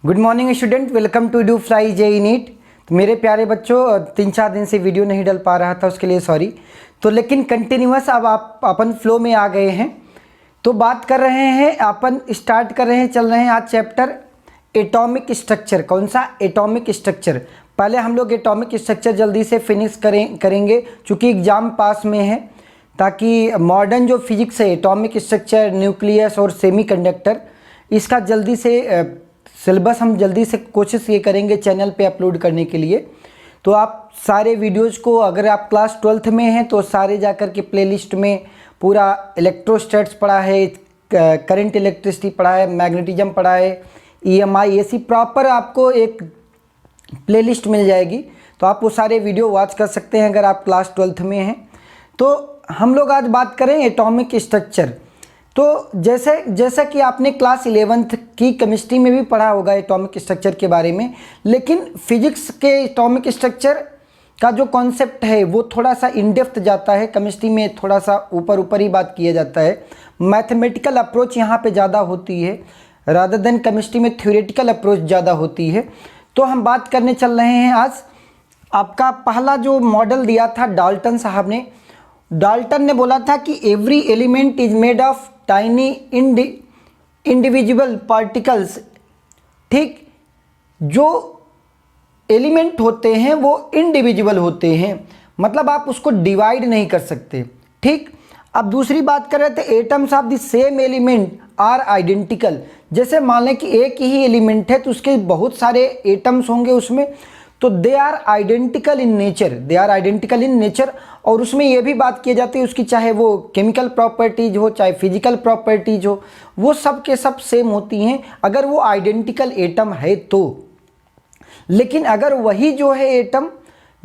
Good morning student, welcome to do fly JEE NEET. तो मेरे प्यारे बच्चों, 3-4 दिन से वीडियो नहीं डल पा रहा था, उसके लिए सॉरी। तो लेकिन कंटिन्यूअस अब आप अपन फ्लो में आ गए हैं। तो बात कर रहे हैं, अपन स्टार्ट कर रहे हैं, चल रहे हैं आज चैप्टर एटॉमिक स्ट्रक्चर। कौन सा? Atomic structure. पहले हम लोग एटॉमिक स्ट्रक्चर जल्दी से फिनिश करेंगे चूँकि एग्ज़ाम पास में है, ताकि मॉडर्न जो फिजिक्स है, एटॉमिक स्ट्रक्चर, न्यूक्लियस और सेमीकंडक्टर, इसका जल्दी से सिलेबस हम जल्दी से कोशिश ये करेंगे चैनल पे अपलोड करने के लिए। तो आप सारे वीडियोज़ को, अगर आप क्लास 12th में हैं तो सारे जाकर के प्लेलिस्ट में पूरा इलेक्ट्रोस्टैट्स पढ़ा है, करंट इलेक्ट्रिसिटी पढ़ा है, मैग्नेटिज्म पढ़ा है, EMI, ऐसी प्रॉपर आपको एक प्लेलिस्ट मिल जाएगी। तो आप वो सारे वीडियो वॉच कर सकते हैं अगर आप क्लास 12th में हैं। तो हम लोग आज बात करें एटॉमिक स्ट्रक्चर। तो जैसा कि आपने क्लास 11th की केमिस्ट्री में भी पढ़ा होगा एटॉमिक स्ट्रक्चर के बारे में, लेकिन फिजिक्स के एटॉमिक स्ट्रक्चर का जो कॉन्सेप्ट है वो थोड़ा सा इन डेप्थ जाता है। केमिस्ट्री में थोड़ा सा ऊपर ही बात किया जाता है, मैथमेटिकल अप्रोच यहाँ पे ज़्यादा होती है रादर देन केमिस्ट्री में थ्योरेटिकल अप्रोच ज़्यादा होती है। तो हम बात करने चल रहे हैं आज। आपका पहला जो मॉडल दिया था डाल्टन साहब ने, डाल्टन ने बोला था कि every element is made of tiny individual particles. ठीक, जो एलिमेंट होते हैं वो इंडिविजुअल होते हैं, मतलब आप उसको डिवाइड नहीं कर सकते। ठीक, अब दूसरी बात कर रहे थे atoms of the same element are identical. जैसे मान लें कि एक ही एलिमेंट है तो उसके बहुत सारे एटम्स होंगे उसमें, तो they are identical in nature, they are identical in nature. और उसमें यह भी बात की जाती है उसकी, चाहे वो केमिकल प्रॉपर्टीज हो चाहे फिजिकल प्रॉपर्टीज हो, वो सब के सब सेम होती हैं अगर वो आइडेंटिकल एटम है तो। लेकिन अगर वही जो है एटम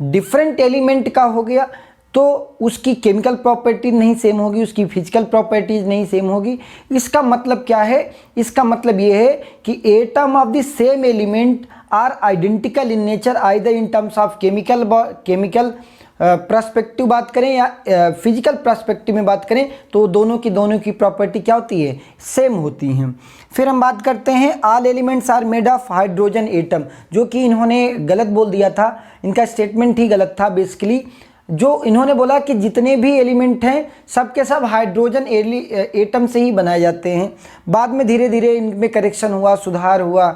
डिफरेंट एलिमेंट का हो गया तो उसकी केमिकल प्रॉपर्टी नहीं सेम होगी, उसकी फिजिकल प्रॉपर्टीज नहीं सेम होगी। इसका मतलब क्या है? इसका मतलब ये है कि atom of the same element are identical in nature, either in terms of chemical perspective बात करें या फिजिकल पर्सपेक्टिव में बात करें, तो दोनों की प्रॉपर्टी क्या होती है? सेम होती हैं। फिर हम बात करते हैं all elements are made of hydrogen atom, जो कि इन्होंने गलत बोल दिया था, इनका स्टेटमेंट ही गलत था बेसिकली। जो इन्होंने बोला कि जितने भी एलिमेंट हैं सब के सब हाइड्रोजन एटम से ही बनाए जाते हैं। बाद में धीरे धीरे इनमें करेक्शन हुआ, सुधार हुआ,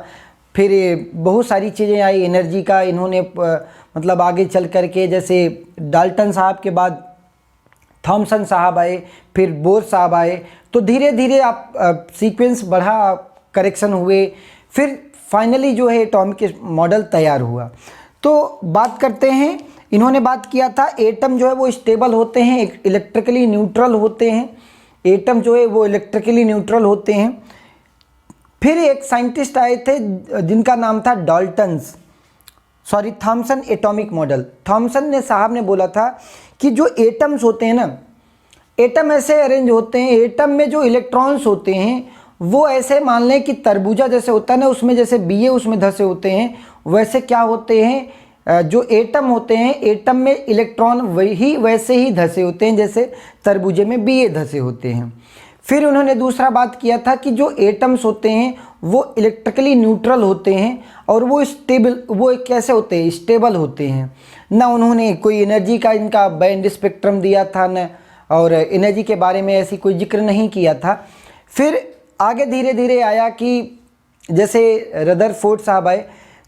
फिर बहुत सारी चीज़ें आई एनर्जी का। इन्होंने मतलब आगे चल कर के, जैसे डाल्टन साहब के बाद थॉमसन साहब आए, फिर बोर साहब आए, तो धीरे धीरे आप सीक्वेंस बढ़ा, करेक्शन हुए, फिर फाइनली जो है एटॉमिक मॉडल तैयार हुआ। तो बात करते हैं, इन्होंने बात किया था एटम जो है वो स्टेबल होते हैं, इलेक्ट्रिकली न्यूट्रल होते हैं। एटम जो है वो इलेक्ट्रिकली न्यूट्रल होते हैं। फिर एक साइंटिस्ट आए थे जिनका नाम था थॉमसन एटॉमिक मॉडल। थॉमसन ने साहब ने बोला था कि जो एटम्स होते हैं ना, एटम ऐसे अरेंज होते हैं, एटम में जो इलेक्ट्रॉन्स होते हैं वो ऐसे मान लें कि तरबूजा जैसे होता है ना, उसमें जैसे बीए उसमें धसे होते हैं, वैसे क्या होते हैं जो एटम होते हैं, एटम में इलेक्ट्रॉन वैसे ही धसे होते हैं जैसे तरबूजे में बीए धसे होते हैं। फिर उन्होंने दूसरा बात किया था कि जो एटम्स होते हैं वो इलेक्ट्रिकली न्यूट्रल होते हैं और वो कैसे होते हैं? स्टेबल होते हैं ना। उन्होंने कोई एनर्जी का इनका बैंड स्पेक्ट्रम दिया था न, और एनर्जी के बारे में ऐसी कोई जिक्र नहीं किया था। फिर आगे धीरे धीरे आया कि जैसे रदरफोर्ड साहब आए,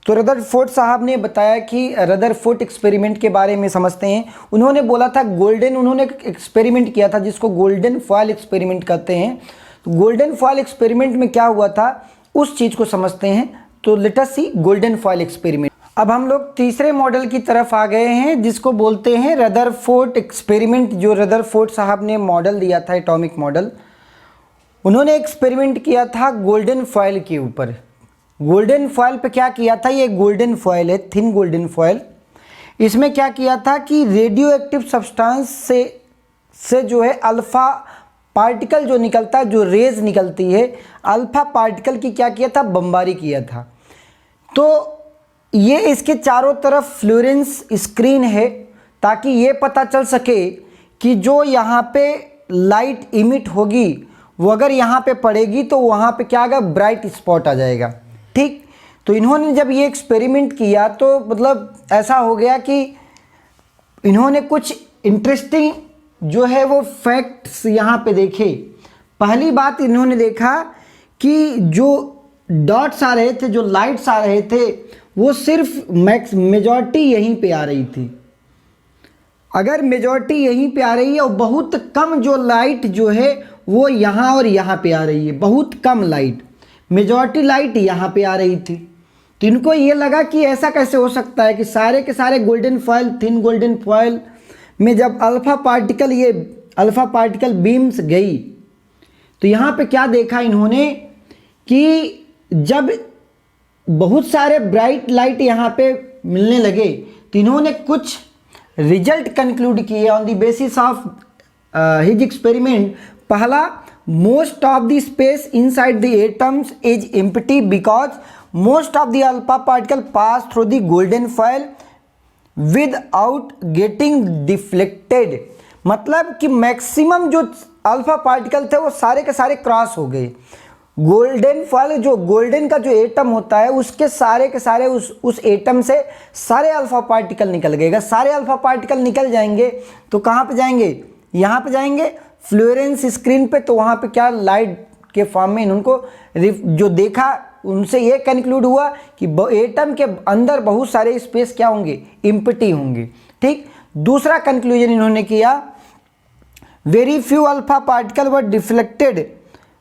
तो रदरफोर्ड साहब ने बताया कि रदरफोर्ड एक्सपेरिमेंट के बारे में समझते हैं। उन्होंने बोला था उन्होंने एक्सपेरिमेंट किया था जिसको गोल्डन फॉयल एक्सपेरिमेंट कहते हैं। तो गोल्डन फॉयल एक्सपेरिमेंट में क्या हुआ था उस चीज़ को समझते हैं। तो लेट अस सी गोल्डन फॉयल एक्सपेरिमेंट। अब हम लोग तीसरे मॉडल की तरफ आ गए हैं जिसको बोलते हैं रदरफोर्ड एक्सपेरिमेंट। जो रदरफोर्ड साहब ने मॉडल दिया था एटॉमिक मॉडल, उन्होंने एक्सपेरिमेंट किया था गोल्डन फॉयल के ऊपर। गोल्डन फॉयल पे क्या किया था? ये गोल्डन फॉयल है, थिन गोल्डन फॉयल। इसमें क्या किया था कि रेडियो एक्टिव सब्सटेंस से जो है अल्फ़ा पार्टिकल जो निकलता है, जो रेज निकलती है, अल्फ़ा पार्टिकल की क्या किया था? बमबारी किया था। तो ये इसके चारों तरफ फ्लोरेंस स्क्रीन है ताकि ये पता चल सके कि जो यहाँ पे लाइट इमिट होगी वो अगर यहाँ पे पड़ेगी तो वहाँ पे क्या आएगा? ब्राइट स्पॉट आ जाएगा। ठीक, तो इन्होंने जब ये एक्सपेरिमेंट किया तो मतलब ऐसा हो गया कि इन्होंने कुछ इंटरेस्टिंग जो है वो फैक्ट्स यहाँ पे देखे। पहली बात इन्होंने देखा कि जो डॉट्स आ रहे थे, जो लाइट्स आ रहे थे, वो सिर्फ मेजॉरिटी यहीं पे आ रही थी। अगर मेजॉरिटी यहीं पे आ रही है और बहुत कम जो लाइट जो है वो यहाँ और यहाँ पे आ रही है, बहुत कम लाइट, मेजॉरिटी लाइट यहाँ पे आ रही थी। तो इनको ये लगा कि ऐसा कैसे हो सकता है कि सारे के सारे golden foil, thin golden foil में जब अल्फ़ा पार्टिकल बीम्स गई तो यहाँ पे क्या देखा इन्होंने कि जब बहुत सारे ब्राइट लाइट यहाँ पे मिलने लगे तो इन्होंने कुछ रिजल्ट कंक्लूड किए on the basis of his experiment. पहला, most of the space inside the atoms is empty because most of the alpha particle pass through the golden foil without getting deflected. मतलब कि maximum जो alpha particle थे वो सारे के सारे cross हो गए। गोल्डन फॉयल, जो गोल्डन का जो एटम होता है उसके सारे के सारे उस एटम से सारे अल्फा पार्टिकल निकल गए। अगर सारे अल्फा पार्टिकल निकल जाएंगे तो कहाँ पे जाएंगे? यहाँ पे जाएंगे फ्लोरेंस स्क्रीन पे। तो वहाँ पे क्या लाइट के फॉर्म में इनको जो देखा उनसे ये कंक्लूड हुआ कि एटम के अंदर बहुत सारे स्पेस क्या होंगे? एम्प्टी होंगे। ठीक। दूसरा कंक्लूजन इन्होंने किया, very few alpha particle were deflected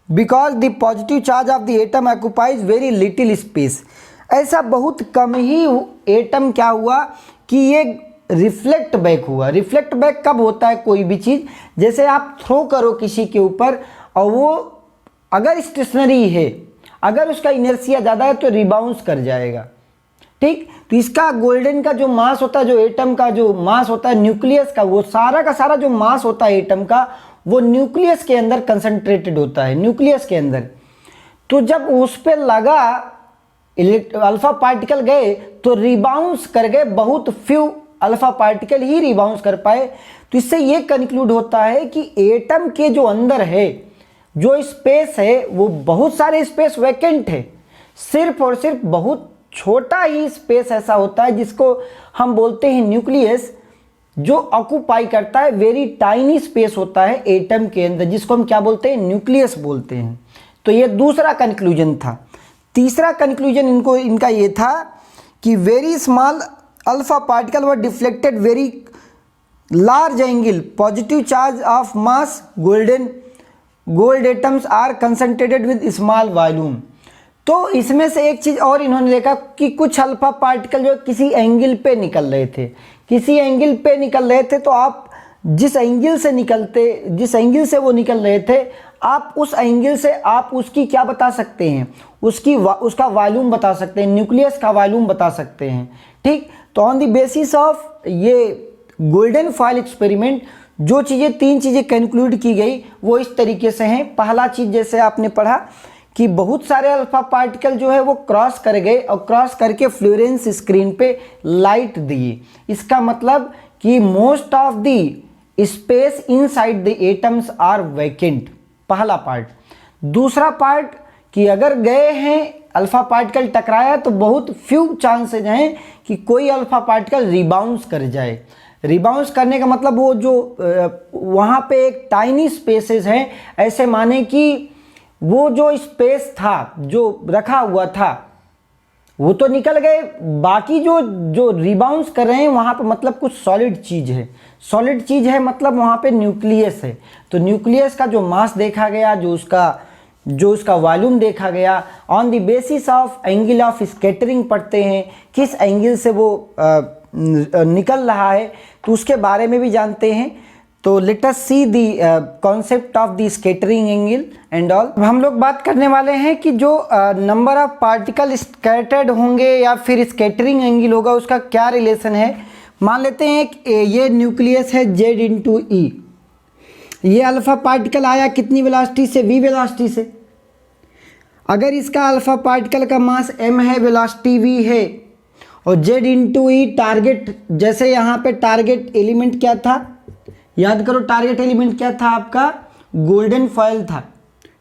because the positive charge of the atom occupies very little space. ऐसा बहुत कम ही एटम क्या हुआ कि ये रिफ्लेक्ट बैक हुआ। रिफ्लेक्ट बैक कब होता है कोई भी चीज़? जैसे आप थ्रो करो किसी के ऊपर और वो अगर स्टेशनरी है, अगर उसका इनर्शिया ज़्यादा है तो रिबाउंस कर जाएगा। ठीक। तो इसका गोल्डन का जो मास होता है, जो एटम का जो मास होता है न्यूक्लियस का, वो सारा का सारा जो मास होता है एटम का वो न्यूक्लियस के अंदर कंसंट्रेटेड होता है, न्यूक्लियस के अंदर। तो जब उस पर लगा अल्फा पार्टिकल गए तो रिबाउंस कर गए, बहुत फ्यू अल्फा पार्टिकल ही रिबाउंस कर पाए। तो इससे ये कंक्लूड होता है कि एटम के जो अंदर है जो स्पेस है वो बहुत सारे स्पेस वैकेंट है, सिर्फ और सिर्फ बहुत छोटा ही स्पेस ऐसा होता है जिसको हम बोलते हैं न्यूक्लियस, जो ऑक्यूपाई करता है वेरी टाइनी स्पेस होता है एटम के अंदर, जिसको हम क्या बोलते हैं? न्यूक्लियस बोलते हैं। तो ये दूसरा कंक्लूजन था। तीसरा कंक्लूजन इनका ये था कि very small alpha particle were deflected very large angle positive charge of mass gold atoms are concentrated with small volume. तो इसमें से एक चीज़ और इन्होंने देखा कि कुछ अल्फा पार्टिकल जो किसी एंगल पे निकल रहे थे, किसी एंगल पे निकल रहे थे, तो आप जिस एंगल से वो निकल रहे थे, आप उस एंगल से आप उसकी क्या बता सकते हैं? उसका वॉल्यूम बता सकते हैं, न्यूक्लियस का वॉल्यूम बता सकते हैं। ठीक। तो ऑन द बेसिस ऑफ ये गोल्डन फॉयल एक्सपेरिमेंट जो चीज़ें, तीन चीज़ें कंक्लूड की गई वो इस तरीके से हैं। पहला चीज़ जैसे आपने पढ़ा कि बहुत सारे अल्फा पार्टिकल जो है वो क्रॉस कर गए और क्रॉस करके फ्लोरेंस स्क्रीन पे लाइट दिए। इसका मतलब कि most of the space inside the atoms are vacant, पहला पार्ट। दूसरा पार्ट कि अगर गए हैं अल्फा पार्टिकल टकराया तो बहुत फ्यू चांसेज हैं कि कोई अल्फा पार्टिकल रिबाउंस कर जाए। रिबाउंस करने का मतलब वो जो वहाँ पे एक टाइनी स्पेसेस हैं, ऐसे माने कि वो जो स्पेस था जो रखा हुआ था वो तो निकल गए, बाकी जो रिबाउंस कर रहे हैं वहाँ पे मतलब कुछ सॉलिड चीज़ है। सॉलिड चीज़ है मतलब वहाँ पे न्यूक्लियस है। तो न्यूक्लियस का जो मास देखा गया, जो उसका वॉल्यूम देखा गया, on the basis of angle of scattering पढ़ते हैं, किस एंगल से वो निकल रहा है, तो उसके बारे में भी जानते हैं। तो let us see the concept of the scattering angle and all. हम लोग बात करने वाले हैं कि जो नंबर ऑफ पार्टिकल स्कैटर्ड होंगे या फिर स्कैटरिंग एंगल होगा उसका क्या रिलेशन है। मान लेते हैं कि ये न्यूक्लियस है Z/E, ये अल्फा पार्टिकल आया कितनी वेलोसिटी से? v वेलोसिटी से। अगर इसका अल्फा पार्टिकल का मास m है, वेलोसिटी v है, और Z/E टारगेट, जैसे यहाँ पे टारगेट एलिमेंट क्या था? याद करो टारगेट एलिमेंट क्या था आपका? गोल्डन फॉयल था।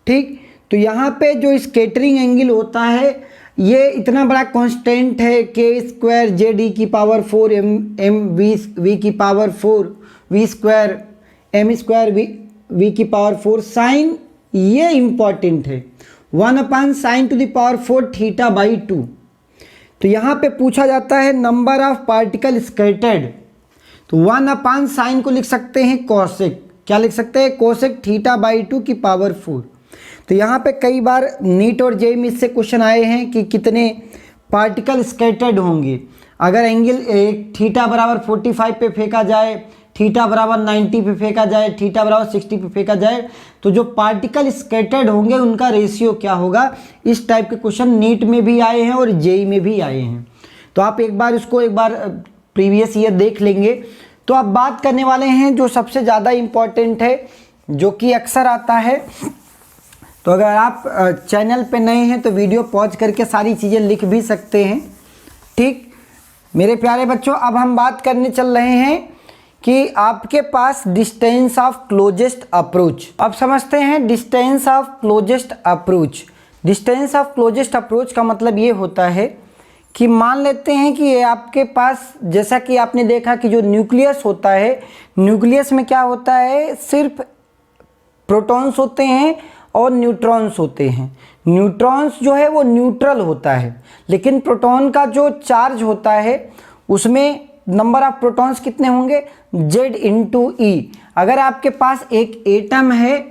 ठीक। तो यहाँ पे जो स्कैटरिंग एंगल होता है ये इतना बड़ा कांस्टेंट है k² JD की पावर 4 m v की पावर 4 v² m² v की पावर 4 साइन, ये इम्पॉर्टेंट है 1/sin टू द पावर 4 θ/2। तो यहाँ पे पूछा जाता है नंबर ऑफ पार्टिकल स्कैटर्ड, तो 1/sin को लिख सकते हैं कोसेक, क्या लिख सकते हैं कोसेक θ/2 की पावर 4। तो यहाँ पे कई बार नीट और जेईई में इससे क्वेश्चन आए हैं कि कितने पार्टिकल स्कैटर्ड होंगे। अगर एंगल थीटा बराबर 45 पे फेंका जाए, थीटा बराबर 90 पे फेंका जाए, थीटा बराबर 60 पे फेंका जाए, तो जो पार्टिकल स्कैटर्ड होंगे उनका रेशियो क्या होगा। इस टाइप के क्वेश्चन नीट में भी आए हैं और जेईई में भी आए हैं। तो आप एक बार प्रीवियस ईयर देख लेंगे। तो अब बात करने वाले हैं जो सबसे ज़्यादा इम्पॉर्टेंट है, जो कि अक्सर आता है। तो अगर आप चैनल पे नए हैं तो वीडियो पॉज करके सारी चीज़ें लिख भी सकते हैं, ठीक मेरे प्यारे बच्चों। अब हम बात करने चल रहे हैं कि आपके पास डिस्टेंस ऑफ क्लोजेस्ट अप्रोच। अब समझते हैं distance of closest approach. Distance of closest approach का मतलब ये होता है कि मान लेते हैं कि ये आपके पास, जैसा कि आपने देखा कि जो न्यूक्लियस होता है, न्यूक्लियस में क्या होता है, सिर्फ प्रोटॉन्स होते हैं और न्यूट्रॉन्स होते हैं। न्यूट्रॉन्स जो है वो न्यूट्रल होता है, लेकिन प्रोटॉन का जो चार्ज होता है उसमें नंबर ऑफ प्रोटॉन्स कितने होंगे, Z/E। अगर आपके पास एक एटम है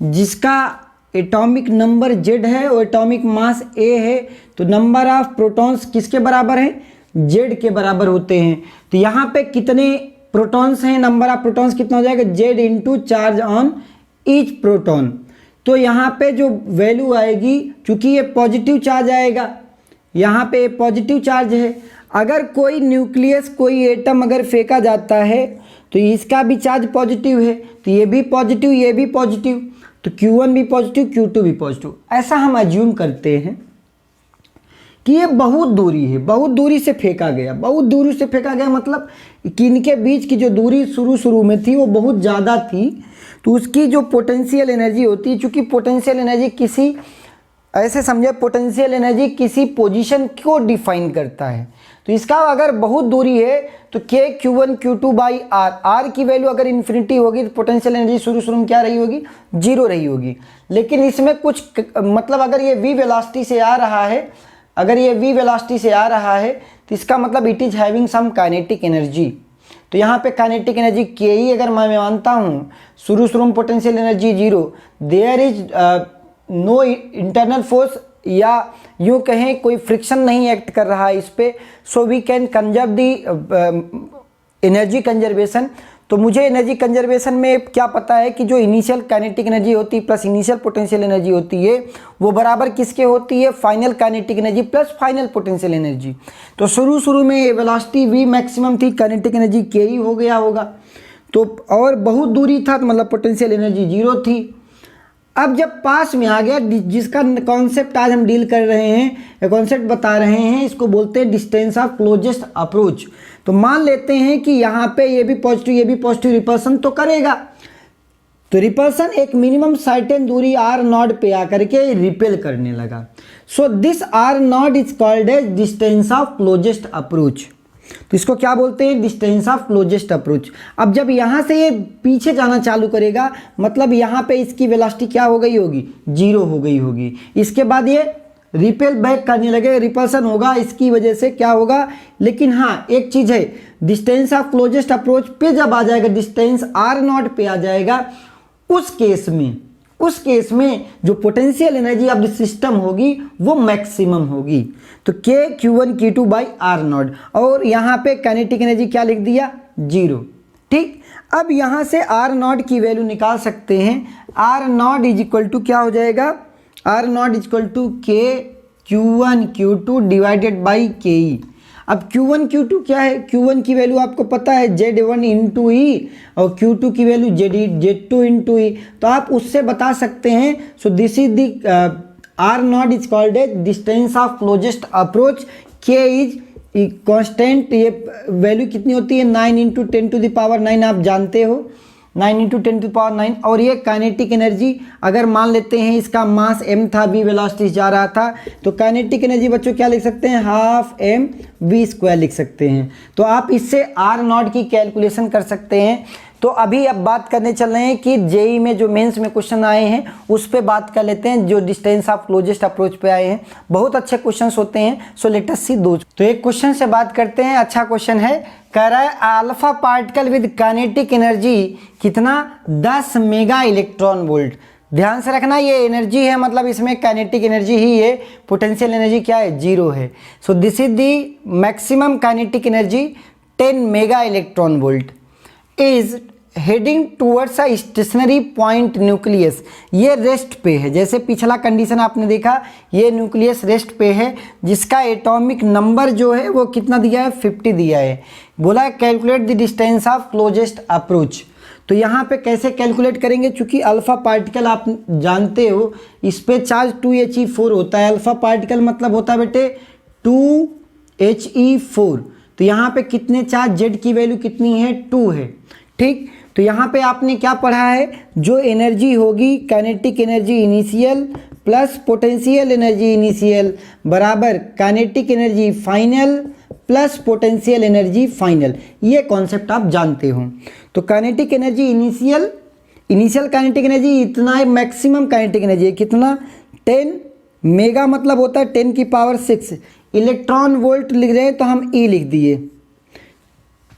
जिसका एटॉमिक नंबर Z है और एटॉमिक मास A है, तो नंबर ऑफ प्रोटॉन्स किसके बराबर है, Z के बराबर होते हैं। तो यहाँ पे कितने प्रोटॉन्स हैं, नंबर ऑफ प्रोटॉन्स कितना हो जाएगा, Z charge on each proton. तो यहाँ पे जो वैल्यू आएगी, चूंकि ये पॉजिटिव चार्ज आएगा, यहाँ पे पॉजिटिव चार्ज है। अगर कोई न्यूक्लियस, कोई एटम अगर फेंका जाता है तो इसका भी चार्ज पॉजिटिव है, तो ये भी पॉजिटिव, ये भी पॉजिटिव, तो Q1 भी पॉजिटिव, Q2 भी पॉजिटिव। ऐसा हम अज्यूम करते हैं कि ये बहुत दूरी है, बहुत दूरी से फेंका गया। बहुत दूरी से फेंका गया मतलब कि इनके बीच की जो दूरी शुरू में थी वो बहुत ज़्यादा थी, तो उसकी जो पोटेंशियल एनर्जी होती है, चूँकि पोटेंशियल एनर्जी किसी, ऐसे समझे पोटेंशियल एनर्जी किसी पोजीशन को डिफाइन करता है। तो इसका अगर बहुत दूरी है तो Q1 Q2/R, R की वैल्यू अगर इन्फिनिटी होगी तो पोटेंशियल एनर्जी शुरू में क्या रही होगी, 0 रही होगी। लेकिन इसमें कुछ मतलब अगर ये v वेलोसिटी से आ रहा है, अगर ये v वेलोसिटी से आ रहा है तो इसका मतलब it is having some kinetic energy. तो यहाँ पे काइनेटिक एनर्जी Ke अगर मैं मानता हूँ, शुरू में potential energy 0, there is no internal force, या यूँ कहें कोई फ्रिक्शन नहीं एक्ट कर रहा है इस पे, so we can conserve the energy conservation. तो मुझे एनर्जी कंजर्वेशन में क्या पता है कि जो इनिशियल काइनेटिक एनर्जी होती है प्लस इनिशियल पोटेंशियल एनर्जी होती है वो बराबर किसके होती है, final kinetic energy plus final potential energy. तो शुरू में वेलोसिटी v मैक्सिमम थी, काइनेटिक एनर्जी Ke हो गया होगा, तो और बहुत दूरी था तो मतलब पोटेंशियल एनर्जी 0 थी। अब जब पास में आ गया, जिसका कॉन्सेप्ट आज हम डील कर रहे हैं, कॉन्सेप्ट बता रहे हैं, इसको बोलते हैं डिस्टेंस ऑफ क्लोजेस्ट अप्रोच। तो मान लेते हैं कि यहाँ पे ये भी पॉजिटिव, ये भी पॉजिटिव, रिपल्सन तो करेगा। तो रिपल्सन एक मिनिमम सर्टेन दूरी R0 पे आकर के रिपेल करने लगा। So this R0 is called as distance of closest approach. तो इसको क्या बोलते हैं, डिस्टेंस ऑफ क्लोजेस्ट अप्रोच। अब जब यहाँ से ये पीछे जाना चालू करेगा, मतलब यहाँ पे इसकी वेलोसिटी क्या हो गई होगी, 0 हो गई होगी। इसके बाद ये रिपेल बैक करने लगे, रिपल्सन होगा, इसकी वजह से क्या होगा। लेकिन हाँ एक चीज़ है, डिस्टेंस ऑफ क्लोजेस्ट अप्रोच पे जब आ जाएगा, डिस्टेंस R0 पे आ जाएगा, उस केस में जो potential energy of the system होगी वो मैक्सिमम होगी। तो Q1 Q2/R0, और यहाँ पे काइनेटिक एनर्जी क्या लिख दिया, 0। ठीक, अब यहाँ से R0 की वैल्यू निकाल सकते हैं। R0 इज इक्वल टू क्या हो जाएगा, R0 is equal to Q1 Q2 divided by Ke। अब Q1 Q2 क्या है, Q1 की वैल्यू आपको पता है Z1 इंटू ई, और Q2 की वैल्यू Z2 इंटू ई। तो आप उससे बता सकते हैं। So this is the R0 is called as distance of closest approach. K is constant, ये वैल्यू कितनी होती है, 9 × 10⁻⁹ आप जानते हो। 9 इंटू 10⁹ और ये काइनेटिक एनर्जी अगर मान लेते हैं इसका मास m था, v वेलोसिटी जा रहा था, तो काइनेटिक एनर्जी बच्चों क्या लिख सकते हैं, हाफ m v² लिख सकते हैं। तो आप इससे r0 की कैलकुलेशन कर सकते हैं। तो अभी अब बात करने चल रहे हैं कि जेई में जो मेंस में क्वेश्चन आए हैं उस पे बात कर लेते हैं, जो डिस्टेंस ऑफ क्लोजेस्ट अप्रोच पे आए हैं। बहुत अच्छे क्वेश्चंस होते हैं, सो लेट अस सी दो। तो एक क्वेश्चन से बात करते हैं, अच्छा क्वेश्चन है, कह रहा है alpha particle with kinetic energy कितना, 10 मेगा इलेक्ट्रॉन वोल्ट। ध्यान से रखना ये एनर्जी है, मतलब इसमें काइनेटिक एनर्जी ही है, पोटेंशियल एनर्जी क्या है, 0 है। सो this is the maximum kinetic energy 10 mega electron volt is heading towards a stationary point nucleus. ये रेस्ट पे है, जैसे पिछला कंडीशन आपने देखा, ये न्यूक्लियस रेस्ट पे है जिसका एटॉमिक नंबर जो है वो कितना दिया है, 50 दिया है। बोला calculate the distance of closest approach. तो यहाँ पे कैसे कैलकुलेट करेंगे, चूंकि अल्फा पार्टिकल आप जानते हो इस पे चार्ज 2He4 होता है। अल्फा पार्टिकल मतलब होता है बेटे 2He4। तो यहाँ पे कितने चार्ज, जेड की वैल्यू कितनी है, 2 है, ठीक। तो यहाँ पे आपने क्या पढ़ा है, जो एनर्जी होगी kinetic energy initial plus potential energy initial बराबर kinetic energy final plus potential energy final. ये कॉन्सेप्ट आप जानते हो। तो kinetic energy initial kinetic energy इतना है, मैक्सिमम काइनेटिक एनर्जी है कितना, 10 मेगा मतलब होता है 10⁶। इलेक्ट्रॉन वोल्ट लिख रहे हैं तो हम ई लिख दिए,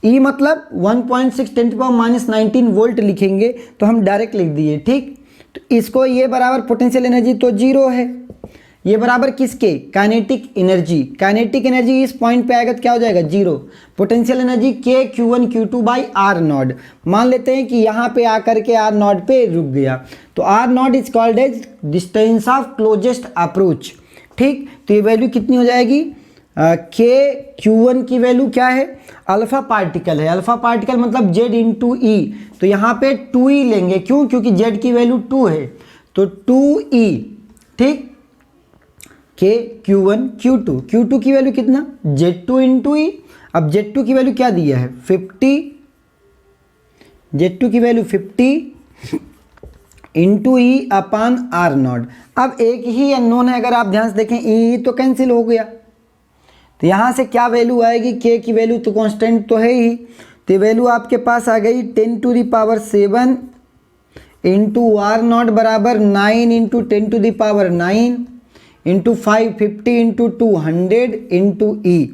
ई मतलब 1.6 10⁻⁻19 वोल्ट लिखेंगे तो हम डायरेक्ट लिख दिए, ठीक। तो इसको ये बराबर पोटेंशियल एनर्जी तो 0 है, ये बराबर किसके, काइनेटिक एनर्जी इस पॉइंट पे आएगा तो क्या हो जाएगा, 0। Potential energy k q1 q2 by r0। मान लेते हैं कि यहाँ पे आकर के r0 पे रुक गया, तो r0 is called as distance of closest approach, ठीक। तो ये वैल्यू कितनी हो जाएगी, k q1 की वैल्यू क्या है, अल्फा पार्टिकल है, अल्फा पार्टिकल मतलब z इंटू ई, तो यहाँ पे 2e लेंगे, क्यों, क्योंकि z की वैल्यू 2 है, तो 2e, ठीक। k q1 q2 की वैल्यू कितना, z2 इंटू ई। अब z2 की वैल्यू क्या दिया है, 50, z2 की वैल्यू 50 इंटू ई अपान r0। अब एक ही अननोन है, अगर आप ध्यान से देखें ई तो कैंसिल हो गया, तो यहाँ से क्या वैल्यू आएगी, k की वैल्यू तो कांस्टेंट तो है ही, तो वैल्यू आपके पास आ गई 10⁷ इंटू r0 बराबर 9 इंटू 10⁹ इंटू 5 50 इंटू 200 इंटू ई।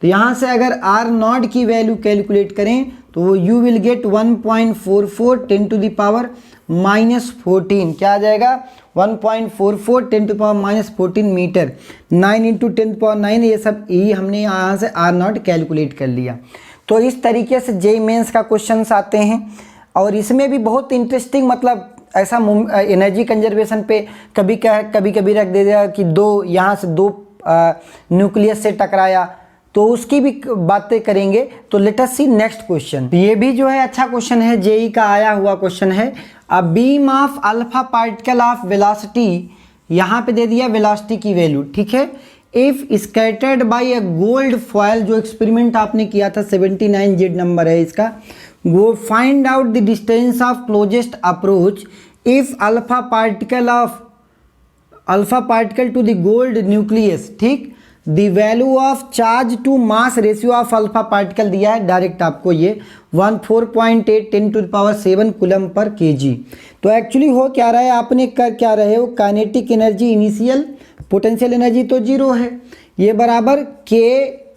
तो यहाँ से अगर r0 की वैल्यू कैलकुलेट करें तो यू विल गेट 1.44 10⁻⁻14, क्या आ जाएगा, 1.44 10⁻⁻14 मीटर। 9 इंटू 10⁹, ये सब ई हमने यहाँ से r0 कैलकुलेट कर लिया। तो इस तरीके से जेईई मेंस का क्वेश्चंस आते हैं, और इसमें भी बहुत इंटरेस्टिंग, मतलब ऐसा एनर्जी कंजर्वेशन पे कभी कभी रख दे दिया कि यहाँ से दो न्यूक्लियस से टकराया, तो उसकी भी बातें करेंगे। तो लेट अस सी नेक्स्ट क्वेश्चन। ये भी जो है अच्छा क्वेश्चन है, जेईई का आया हुआ क्वेश्चन है। A beam of alpha particle of velocity, यहाँ पे दे दिया वेलोसिटी की वैल्यू, ठीक है। If scattered by a gold foil, जो एक्सपेरिमेंट आपने किया था 79 जेड नंबर है इसका, वो find out the distance of closest approach if alpha particle to the gold nucleus, ठीक। The value of charge to mass ratio of alpha particle दिया है डायरेक्ट आपको, ये 14.8 10⁷ कूलम पर kg। तो एक्चुअली हो क्या रहा है, आपने कर क्या रहे हो, kinetic energy initial, potential energy तो 0 है, ये बराबर k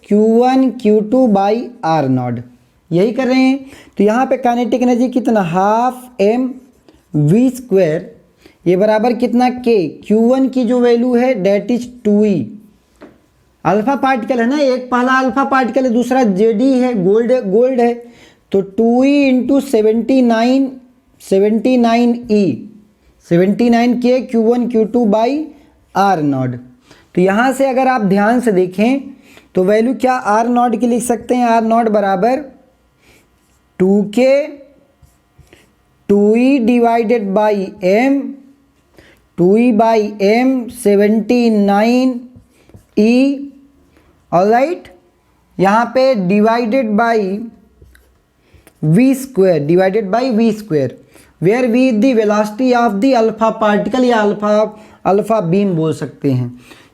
q1 q2 by r0, यही कर रहे हैं। तो यहाँ पे काइनेटिक एनर्जी कितना, हाफ m v², ये बराबर कितना, k q1 की जो वैल्यू है date is 2e। Alpha particle है ना, एक पहला अल्फा पार्टिकल है, दूसरा जेडी है, गोल्ड है, तो 2e into 79e 79k q1 q2 by r0। तो यहाँ से अगर आप ध्यान से देखें तो वैल्यू क्या r0 की लिख सकते हैं, r0 बराबर 2k 2e divided by m 2e by m 79e, alright. यहाँ पे divided by v square divided by v square, where v is the velocity of the alpha particle या अल्फा बीम बोल सकते हैं।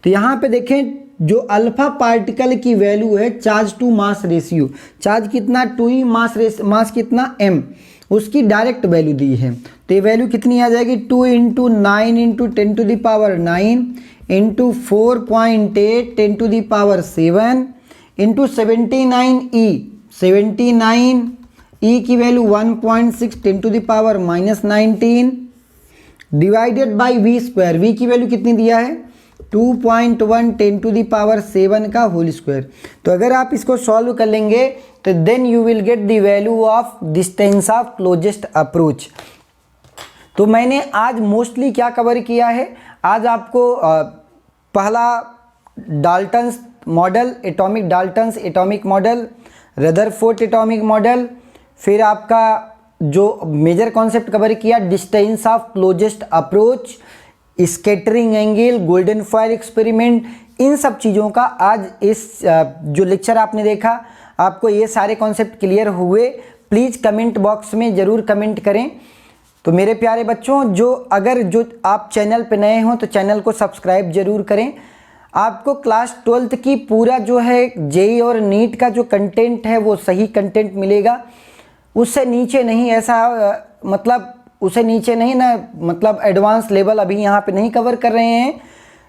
तो यहाँ पे देखें जो अल्फा पार्टिकल की वैल्यू है charge to mass ratio, charge कितना 2e, मास कितना m, उसकी डायरेक्ट वैल्यू दी है। तो ये वैल्यू कितनी आ जाएगी 2 into 9 into 10 to the power 9 into 4.8 10 to the power 7 into 79e, 79e की value 1.6 10 to the power -19 divided by v square, v की वैल्यू कितनी दिया है 2.1 10 टू द पावर 7 का होल स्क्वायर। तो अगर आप इसको सॉल्व कर लेंगे तो then you will get the value of distance of closest approach. तो मैंने आज मोस्टली क्या कवर किया है, आज आपको पहला Dalton's model, atomic Dalton's atomic model, Rutherford atomic model, फिर आपका जो मेजर कॉन्सेप्ट कवर किया distance of closest approach, scattering angle, golden foil experiment, इन सब चीज़ों का आज इस जो लेक्चर आपने देखा आपको ये सारे कॉन्सेप्ट क्लियर हुए। प्लीज़ कमेंट बॉक्स में ज़रूर कमेंट करें। तो मेरे प्यारे बच्चों जो आप चैनल पे नए हों तो चैनल को सब्सक्राइब जरूर करें। आपको क्लास 12th की पूरा जो है जेई और नीट का जो कंटेंट है वो सही कंटेंट मिलेगा, उससे नीचे नहीं, ऐसा मतलब उससे नीचे नहीं ना, मतलब एडवांस लेवल अभी यहाँ पे नहीं कवर कर रहे हैं,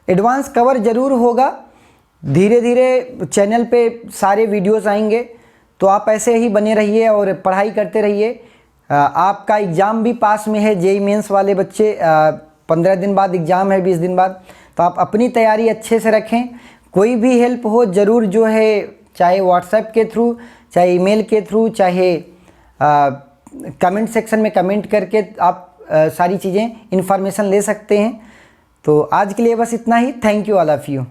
एडवांस कवर ज़रूर होगा। धीरे धीरे चैनल पे सारे वीडियोस आएंगे, तो आप ऐसे ही बने रहिए और पढ़ाई करते रहिए। आपका एग्ज़ाम भी पास में है, जेई मेंस वाले बच्चे 15 दिन बाद एग्ज़ाम है, 20 दिन बाद, तो आप अपनी तैयारी अच्छे से रखें। कोई भी हेल्प हो ज़रूर जो है, चाहे व्हाट्सएप के थ्रू, चाहे ईमेल के थ्रू, चाहे कमेंट सेक्शन में कमेंट करके आप सारी चीज़ें इन्फॉर्मेशन ले सकते हैं। तो आज के लिए बस इतना ही। Thank you all of you.